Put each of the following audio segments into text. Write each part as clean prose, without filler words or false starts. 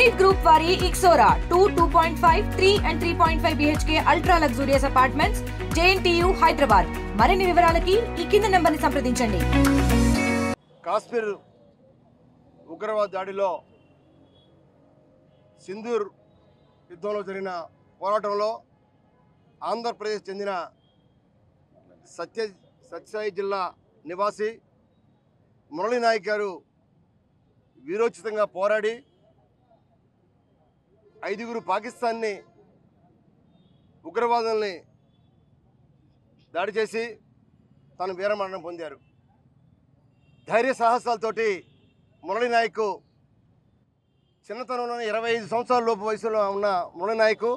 Elite Group vari Ixora 2.5, 3 and 3.5 BHK ultra luxurious apartments JNTU Hyderabad. మరిన్ని వివరాలకి ఈ కింద నంబర్ని సంప్రదించండి. కాశ్మీర్ ఉగ్రవాద దాడిలో సింధూర్ యుద్ధంలో జరిగిన పోరాటంలో ఆంధ్రప్రదేశ్ చెందిన సత్యసాయి జిల్లా నివాసి మురళీ నాయక్ గారు వీరోచితంగా పోరాడి 5 పాకిస్తాన్ని ఉగ్రవాదుల్ని దాడి చేసి తాను వీరమరణం పొందారు. ధైర్య సాహసాలతోటి మురళీ నాయక్ చిన్నతనంలోనే 25 సంవత్సరాల లోపు వయసులో ఉన్న మురళీ నాయక్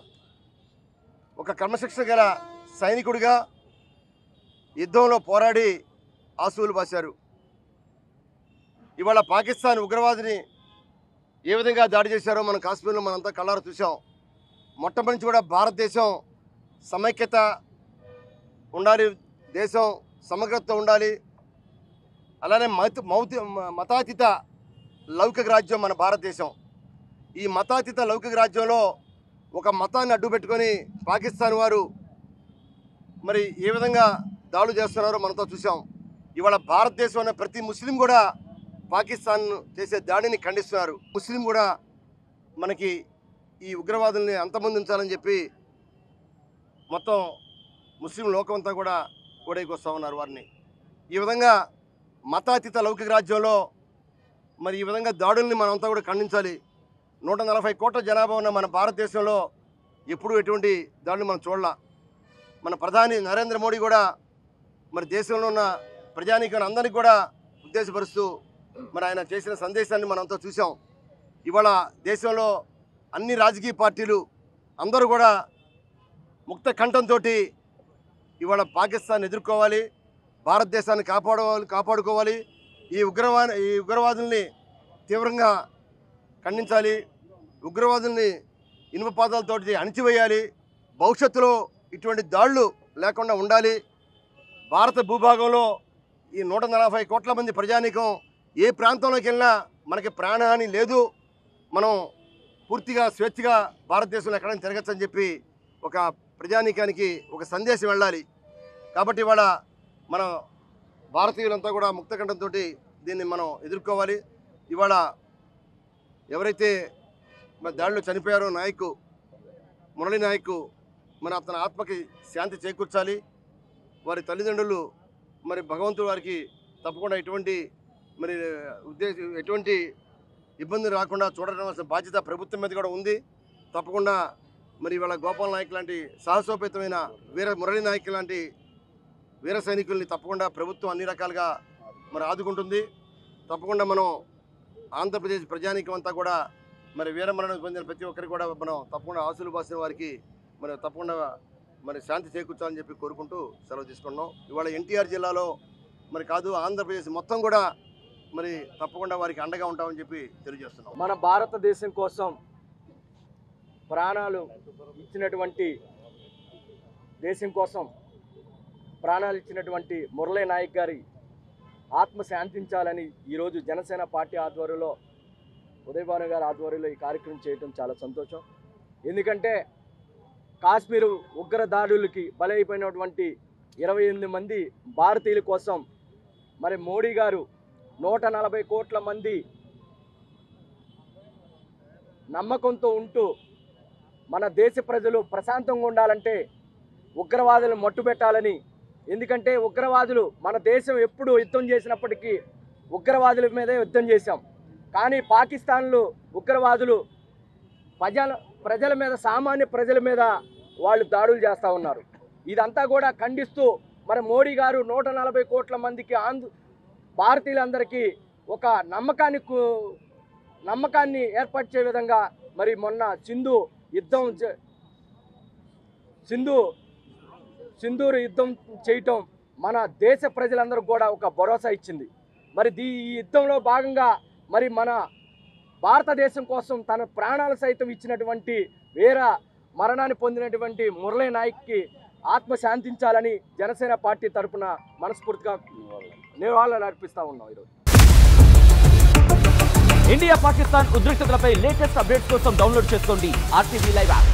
ఒక క్రమశిక్షణ గల సైనికుడిగా యుద్ధంలో పోరాడి ఆసువులు బాశారు. ఇవాళ పాకిస్తాన్ ఉగ్రవాదిని ఏ విధంగా దాడి చేశారో మనం కాశ్మీర్లో మనంతా కళ్ళారా చూసాం. మొట్టమొదటి నుంచి కూడా భారతదేశం సమైక్యత ఉండాలి, దేశం సమగ్రత ఉండాలి, అలానే మతాతీత లౌకిక రాజ్యం మన భారతదేశం. ఈ మతాతీత లౌకిక రాజ్యంలో ఒక మతాన్ని అడ్డుపెట్టుకొని పాకిస్తాన్ వారు మరి ఏ విధంగా దాడులు చేస్తున్నారో మనతో చూసాం. ఇవాళ భారతదేశంలో ప్రతి ముస్లిం కూడా పాకిస్తాన్ చేసే దాడిని ఖండిస్తున్నారు. ముస్లిం కూడా మనకి ఈ ఉగ్రవాదుల్ని అంతమొందించాలని చెప్పి మొత్తం ముస్లిం లోకమంతా కూడా వస్తూ ఉన్నారు వారిని. ఈ విధంగా మతాతీత లౌకిక రాజ్యంలో మరి ఈ విధంగా దాడుల్ని మనమంతా కూడా ఖండించాలి. 140 కోట్ల జనాభా ఉన్న మన భారతదేశంలో ఎప్పుడూ ఎటువంటి దాడులు మనం చూడాల. మన ప్రధాని నరేంద్ర మోడీ కూడా మరి దేశంలో ఉన్న ప్రజానీకాన్ని అందరికీ కూడా ఉద్దేశపరుస్తూ మరి ఆయన చేసిన సందేశాన్ని మనంతా చూసాం. ఇవాళ దేశంలో అన్ని రాజకీయ పార్టీలు అందరూ కూడా ముక్త కంఠంతో ఇవాళ పాకిస్తాన్ ఎదుర్కోవాలి, భారతదేశాన్ని కాపాడుకోవాలి, ఈ ఉగ్రవాదుల్ని తీవ్రంగా ఖండించాలి, ఉగ్రవాదుల్ని ఇనుపపాదాలతో అణిచివేయాలి, భవిష్యత్తులో ఇటువంటి దాడులు లేకుండా ఉండాలి. భారత భూభాగంలో ఈ 140 కోట్ల మంది ప్రజానీకం ఏ ప్రాంతంలోకి వెళ్ళినా మనకి ప్రాణహాని లేదు, మనం పూర్తిగా స్వేచ్ఛగా భారతదేశంలో ఎక్కడైనా తిరగచ్చని చెప్పి ఒక ప్రజానీకానికి ఒక సందేశం వెళ్ళాలి. కాబట్టి ఇవాళ మన భారతీయులంతా కూడా ముక్తకంఠంతో దీన్ని మనం ఎదుర్కోవాలి. ఇవాళ ఎవరైతే మన దాడిలో చనిపోయారో మురళీ నాయక్ మన అతని ఆత్మకి శాంతి చేకూర్చాలి. వారి తల్లిదండ్రులు మరి భగవంతుడు వారికి తప్పకుండా ఎటువంటి ఇబ్బందులు రాకుండా చూడవలసిన బాధ్యత ప్రభుత్వం మీద కూడా ఉంది. తప్పకుండా మరి ఇవాళ గోపాల్ నాయక్ లాంటి సాహసోపేతమైన మురళీ నాయక్ లాంటి వీర సైనికుల్ని తప్పకుండా ప్రభుత్వం అన్ని రకాలుగా మరి ఆదుకుంటుంది. తప్పకుండా మనం ఆంధ్రప్రదేశ్ ప్రజానీకం అంతా కూడా మరి వీరమరణం పొందిన ప్రతి ఒక్కరికి కూడా మనం తప్పకుండా ఆశలు బాసిన వారికి మరి తప్పకుండా మరి శాంతి చేకూర్చాలని చెప్పి కోరుకుంటూ సెలవు తీసుకున్నాం. ఇవాళ ఎన్టీఆర్ జిల్లాలో మరి కాదు ఆంధ్రప్రదేశ్ మొత్తం కూడా మరి తప్పకుండా వారికి అండగా ఉంటామని చెప్పి తెలియజేస్తున్నాం. మన భారతదేశం కోసం ప్రాణాలు ఇచ్చినటువంటి మురళీ నాయక్ గారి ఆత్మ శాంతించాలని ఈరోజు జనసేన పార్టీ ఆధ్వర్యంలో ఉదయభాను గారి ఆధ్వర్యంలో ఈ కార్యక్రమం చేయడం చాలా సంతోషం. ఎందుకంటే కాశ్మీరు ఉగ్ర దాడులకి బలైపోయినటువంటి 28 మంది భారతీయుల కోసం మరి మోడీ గారు 140 కోట్ల మంది నమ్మకంతో ఉంటూ మన దేశ ప్రజలు ప్రశాంతంగా ఉండాలంటే ఉగ్రవాదులను మట్టుబెట్టాలని. ఎందుకంటే ఉగ్రవాదులు మన దేశం ఎప్పుడు యుద్ధం చేసినప్పటికీ ఉగ్రవాదుల మీదే యుద్ధం చేశాం. కానీ పాకిస్తాన్లో ఉగ్రవాదులు ప్రజల మీద, సామాన్య ప్రజల మీద వాళ్ళు దాడులు చేస్తూ ఉన్నారు. ఇదంతా కూడా ఖండిస్తూ మరి మోడీ గారు 140 కోట్ల మందికి భారతీయులందరికీ ఒక నమ్మకాన్ని ఏర్పరిచే విధంగా మరి మొన్న సింధూరు యుద్ధం చేయటం మన దేశ ప్రజలందరూ కూడా ఒక భరోసా ఇచ్చింది. మరి ఈ యుద్ధంలో భాగంగా మరి మన భారతదేశం కోసం తన ప్రాణాలు సైతం ఇచ్చినటువంటి మరణాన్ని పొందినటువంటి మురళీ నాయక్కి ఆత్మ శాంతించాలని జనసేన పార్టీ తరపున మనస్ఫూర్తిగా నివాళులు అర్పిస్తూ ఉన్నాం ఈరోజు. ఇండియా పాకిస్తాన్ ఉద్రిక్తతలపై లేటెస్ట్ అప్డేట్స్ కోసం డౌన్లోడ్ చేసుకోండి RTV లైవ్ యాప్.